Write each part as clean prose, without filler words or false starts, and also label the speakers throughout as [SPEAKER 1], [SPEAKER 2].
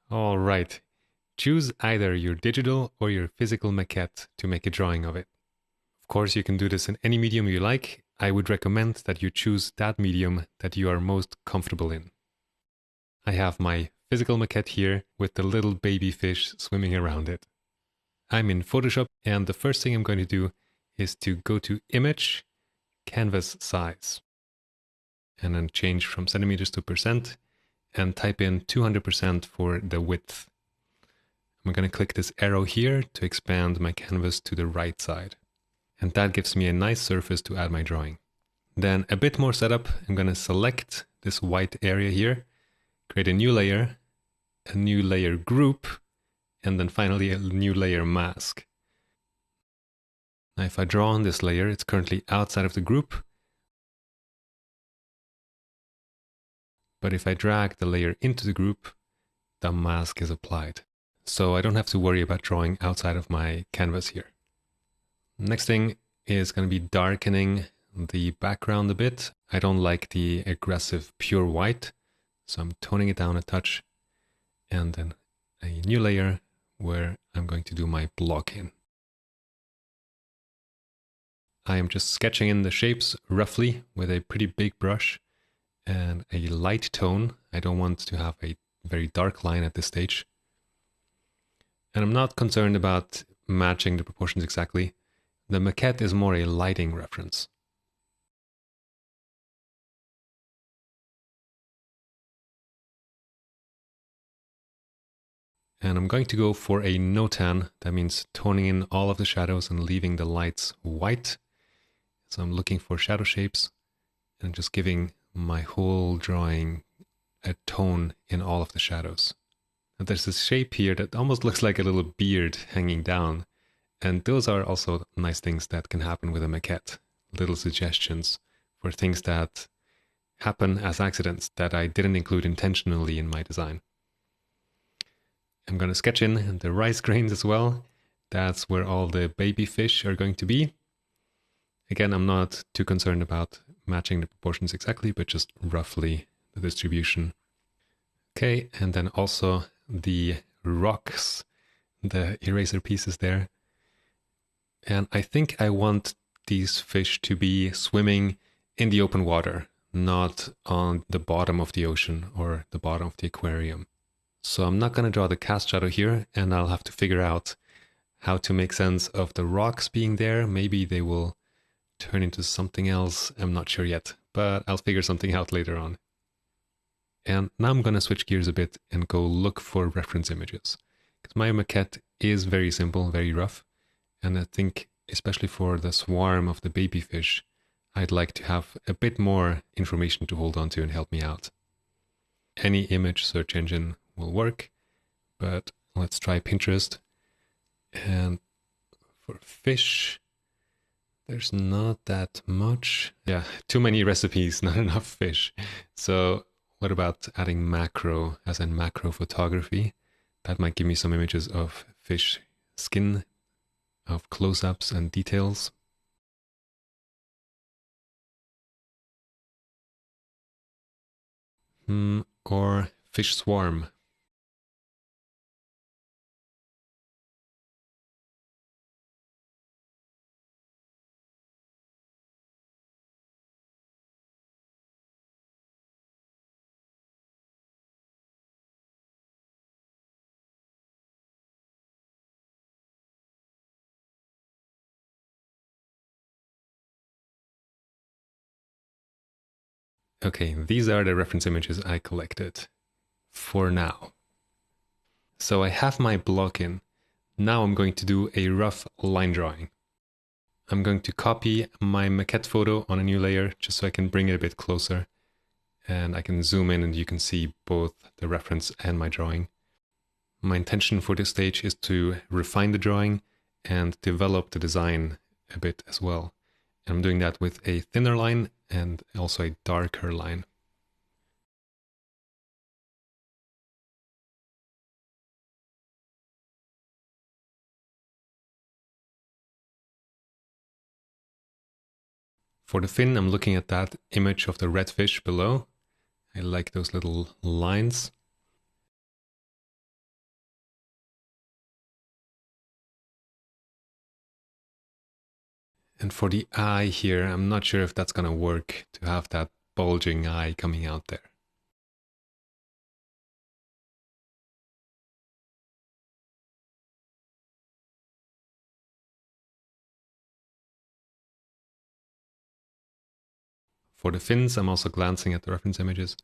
[SPEAKER 1] All right. Choose either your digital or your physical maquette to make a drawing of it. Of course, you can do this in any medium you like. I would recommend that you choose that medium that you are most comfortable in. I have my physical maquette here with the little baby fish swimming around it. I'm in Photoshop, and the first thing I'm going to do is to go to Image, Canvas Size, and then change from centimeters to percent, and type in 200% for the width. I'm going to click this arrow here to expand my canvas to the right side. And that gives me a nice surface to add my drawing. Then a bit more setup, I'm going to select this white area here, create a new layer group, and then finally a new layer mask. Now if I draw on this layer, it's currently outside of the group. But if I drag the layer into the group, the mask is applied. So I don't have to worry about drawing outside of my canvas here. Next thing is going to be darkening the background a bit. I don't like the aggressive pure white, so I'm toning it down a touch, and then a new layer where I'm going to do my block in. I am just sketching in the shapes roughly with a pretty big brush and a light tone. I don't want to have a very dark line at this stage. And I'm not concerned about matching the proportions exactly. The maquette is more a lighting reference. And I'm going to go for a no tan. That means toning in all of the shadows and leaving the lights white. So I'm looking for shadow shapes and just giving my whole drawing a tone in all of the shadows. And there's this shape here that almost looks like a little beard hanging down. And those are also nice things that can happen with a maquette. Little suggestions for things that happen as accidents that I didn't include intentionally in my design. I'm going to sketch in the rice grains as well. That's where all the baby fish are going to be. Again, I'm not too concerned about matching the proportions exactly, but just roughly the distribution. Okay, and then also the rocks, the eraser pieces there. And I think I want these fish to be swimming in the open water, not on the bottom of the ocean or the bottom of the aquarium. So I'm not going to draw the cast shadow here, and I'll have to figure out how to make sense of the rocks being there. Maybe they will turn into something else. I'm not sure yet, but I'll figure something out later on. And now I'm going to switch gears a bit and go look for reference images. Because my maquette is very simple, very rough. And I think, especially for the swarm of the baby fish, I'd like to have a bit more information to hold on to and help me out. Any image search engine will work, but let's try Pinterest. And for fish, there's not that much. Yeah, too many recipes, not enough fish. So what about adding macro, as in macro photography? That might give me some images of fish skin, of close-ups and details. Or fish swarm. Okay, these are the reference images I collected for now. So I have my block in. Now I'm going to do a rough line drawing. I'm going to copy my maquette photo on a new layer just so I can bring it a bit closer. And I can zoom in and you can see both the reference and my drawing. My intention for this stage is to refine the drawing and develop the design a bit as well. I'm doing that with a thinner line and also a darker line. For the fin, I'm looking at that image of the red fish below. I like those little lines. And for the eye here, I'm not sure if that's going to work to have that bulging eye coming out there. For the fins, I'm also glancing at the reference images.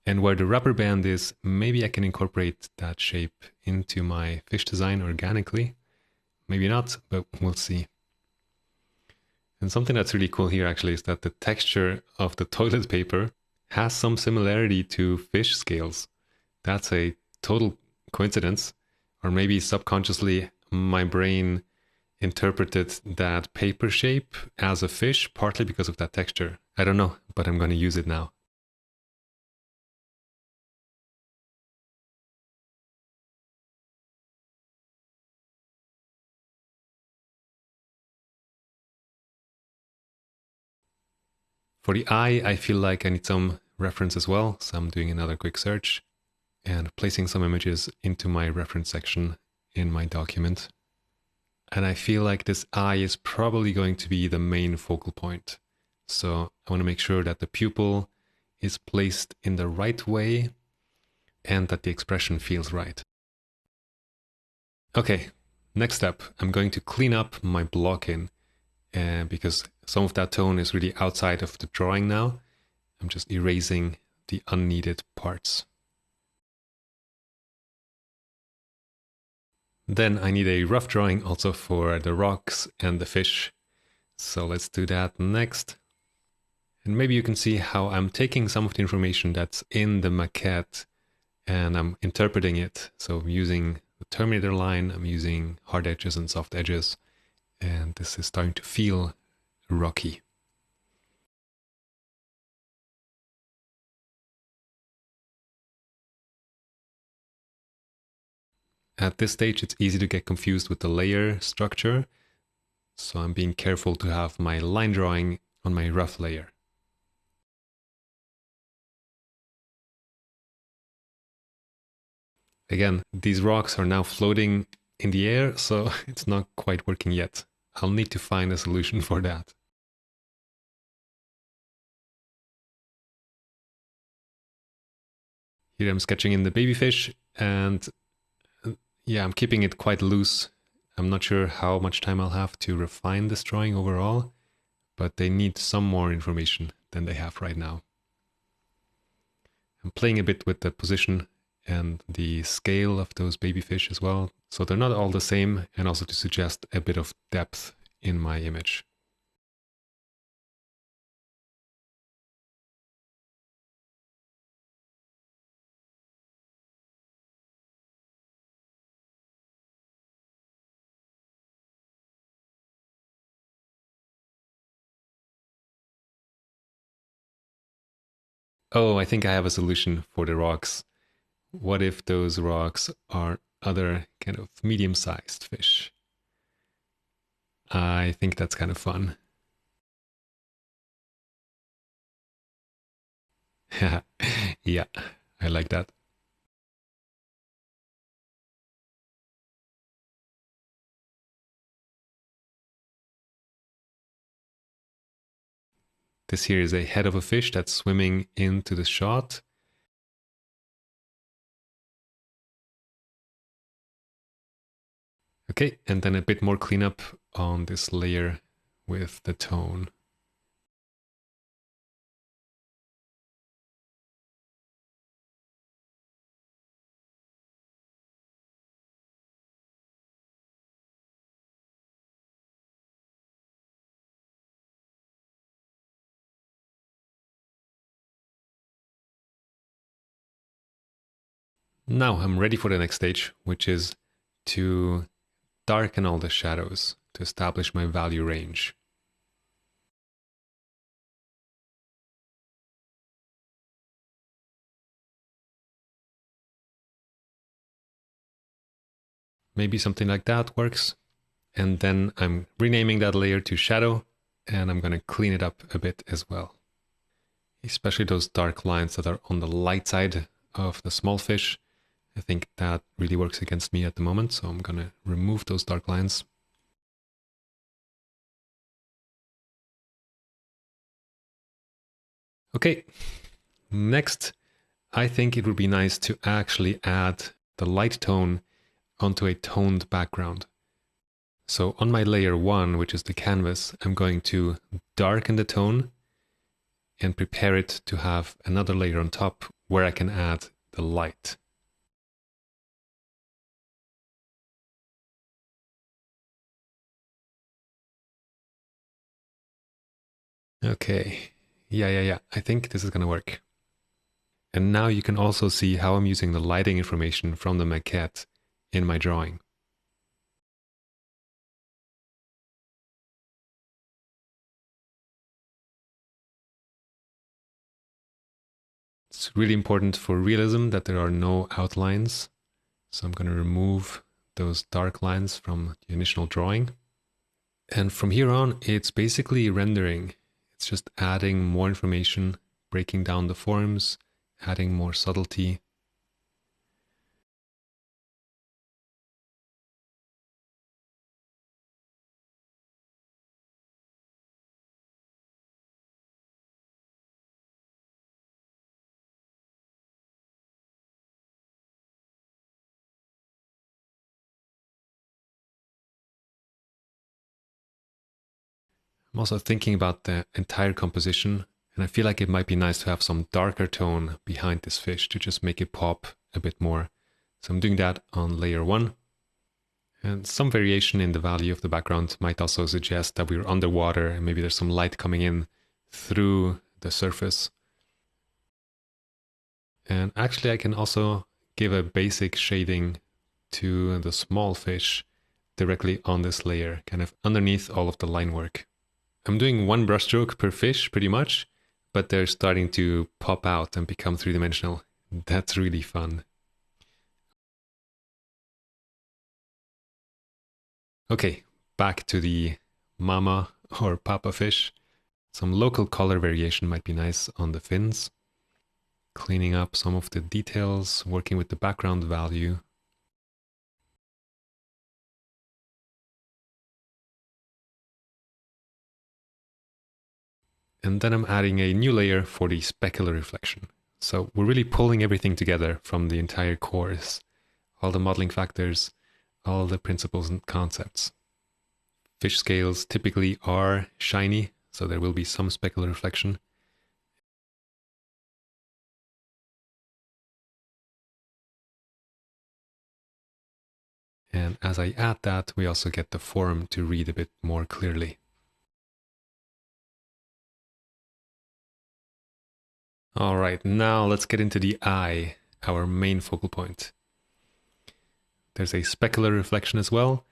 [SPEAKER 1] And where the rubber band is, maybe I can incorporate that shape into my fish design organically. Maybe not, but we'll see. And something that's really cool here actually is that the texture of the toilet paper has some similarity to fish scales. That's a total coincidence, or maybe subconsciously my brain interpreted that paper shape as a fish, partly because of that texture. I don't know, but I'm going to use it now. For the eye, I feel like I need some reference as well, so I'm doing another quick search and placing some images into my reference section in my document. And I feel like this eye is probably going to be the main focal point. So I want to make sure that the pupil is placed in the right way and that the expression feels right. Okay, next step, I'm going to clean up my blocking because some of that tone is really outside of the drawing now. I'm just erasing the unneeded parts. Then I need a rough drawing also for the rocks and the fish. So let's do that next. And maybe you can see how I'm taking some of the information that's in the maquette and I'm interpreting it. So I'm using the Terminator line, I'm using hard edges and soft edges, and this is starting to feel rocky. At this stage, it's easy to get confused with the layer structure. So I'm being careful to have my line drawing on my rough layer. Again, these rocks are now floating in the air, so it's not quite working yet. I'll need to find a solution for that. Here I'm sketching in the baby fish, and yeah, I'm keeping it quite loose. I'm not sure how much time I'll have to refine this drawing overall, but they need some more information than they have right now. I'm playing a bit with the position and the scale of those baby fish as well, so they're not all the same, and also to suggest a bit of depth in my image. Oh, I think I have a solution for the rocks. What if those rocks are other kind of medium-sized fish? I think that's kind of fun. Yeah, I like that. This here is a head of a fish that's swimming into the shot. Okay, and then a bit more cleanup on this layer with the tone. Now I'm ready for the next stage, which is to darken all the shadows to establish my value range. Maybe something like that works. And then I'm renaming that layer to shadow, and I'm going to clean it up a bit as well. Especially those dark lines that are on the light side of the small fish. I think that really works against me at the moment, so I'm going to remove those dark lines. Okay, next, I think it would be nice to actually add the light tone onto a toned background. So on my layer 1, which is the canvas, I'm going to darken the tone and prepare it to have another layer on top where I can add the light. Okay, yeah. I think this is going to work. And now you can also see how I'm using the lighting information from the maquette in my drawing. It's really important for realism that there are no outlines. So I'm going to remove those dark lines from the initial drawing. And from here on, it's basically rendering. It's just adding more information, breaking down the forms, adding more subtlety. I'm also thinking about the entire composition, and I feel like it might be nice to have some darker tone behind this fish to just make it pop a bit more. So I'm doing that on layer 1. And some variation in the value of the background might also suggest that we're underwater and maybe there's some light coming in through the surface. And actually I can also give a basic shading to the small fish directly on this layer, kind of underneath all of the line work. I'm doing one brushstroke per fish pretty much, but they're starting to pop out and become three-dimensional. That's really fun. Okay, back to the mama or papa fish. Some local color variation might be nice on the fins. Cleaning up some of the details, working with the background value. And then I'm adding a new layer for the specular reflection. So we're really pulling everything together from the entire course, all the modeling factors, all the principles and concepts. Fish scales typically are shiny, so there will be some specular reflection. And as I add that, we also get the form to read a bit more clearly. All right, now let's get into the eye, our main focal point. There's a specular reflection as well,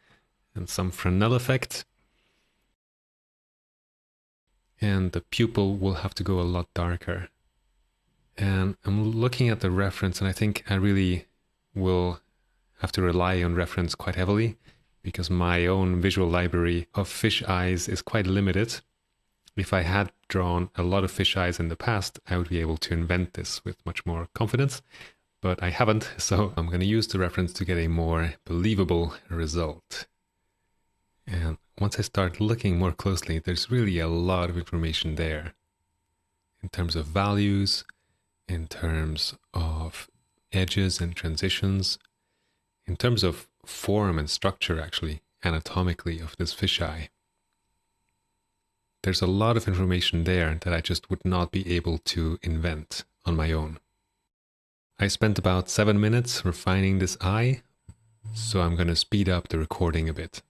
[SPEAKER 1] and some Fresnel effect. And the pupil will have to go a lot darker. And I'm looking at the reference, and I think I really will have to rely on reference quite heavily because my own visual library of fish eyes is quite limited. If I had drawn a lot of fish eyes in the past, I would be able to invent this with much more confidence, but I haven't, so I'm going to use the reference to get a more believable result. And once I start looking more closely, there's really a lot of information there in terms of values, in terms of edges and transitions, in terms of form and structure, actually, anatomically, of this fisheye. There's a lot of information there that I just would not be able to invent on my own. I spent about 7 minutes refining this eye, so I'm going to speed up the recording a bit.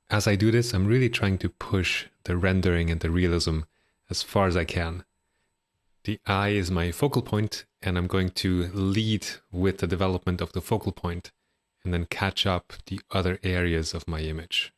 [SPEAKER 1] As I do this, I'm really trying to push the rendering and the realism as far as I can. The eye is my focal point, and I'm going to lead with the development of the focal point and then catch up the other areas of my image.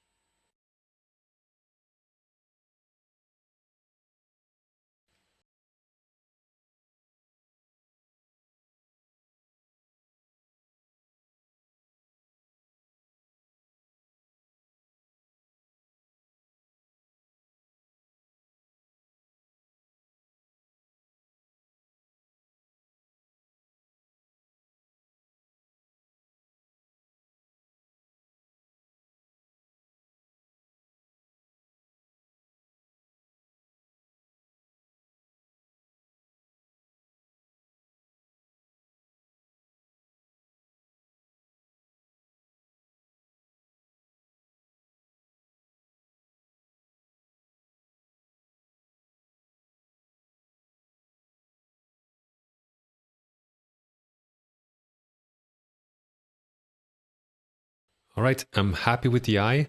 [SPEAKER 1] All right, I'm happy with the eye,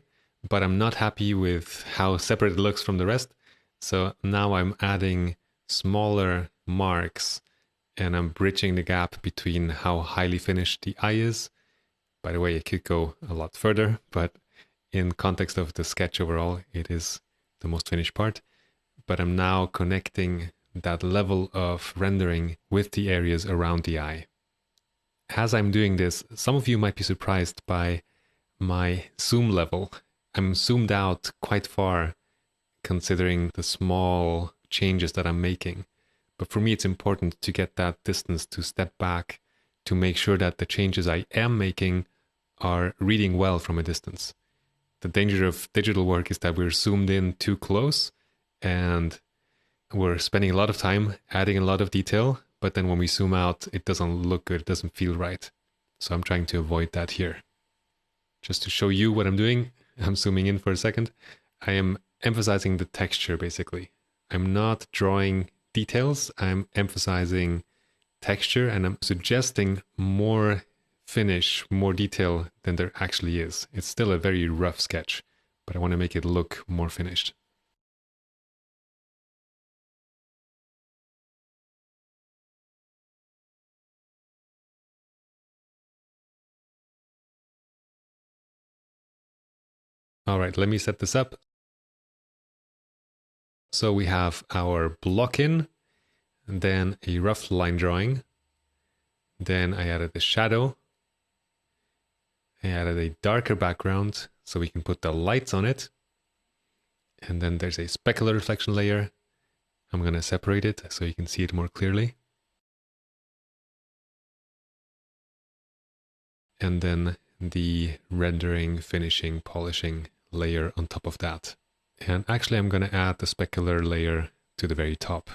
[SPEAKER 1] but I'm not happy with how separate it looks from the rest. So now I'm adding smaller marks and I'm bridging the gap between how highly finished the eye is. By the way, it could go a lot further, but in context of the sketch overall, it is the most finished part. But I'm now connecting that level of rendering with the areas around the eye. As I'm doing this, some of you might be surprised by my zoom level. I'm zoomed out quite far considering the small changes that I'm making. But for me, it's important to get that distance to step back to make sure that the changes I am making are reading well from a distance. The danger of digital work is that we're zoomed in too close and we're spending a lot of time adding a lot of detail, but then when we zoom out, it doesn't look good, it doesn't feel right. So I'm trying to avoid that here. Just to show you what I'm doing, I'm zooming in for a second. I am emphasizing the texture, basically. I'm not drawing details, I'm emphasizing texture, and I'm suggesting more finish, more detail than there actually is. It's still a very rough sketch, but I want to make it look more finished. All right, let me set this up. So we have our block in, and then a rough line drawing. Then I added the shadow. I added a darker background so we can put the lights on it. And then there's a specular reflection layer. I'm going to separate it so you can see it more clearly. And then the rendering, finishing, polishing layer on top of that. And actually I'm going to add the specular layer to the very top.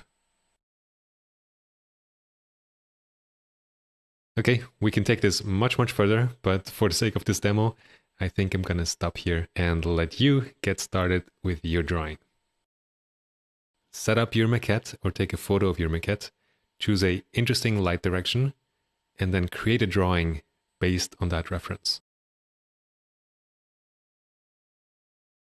[SPEAKER 1] Okay, we can take this much, much further, but for the sake of this demo, I think I'm going to stop here and let you get started with your drawing. Set up your maquette or take a photo of your maquette, choose a interesting light direction, and then create a drawing based on that reference.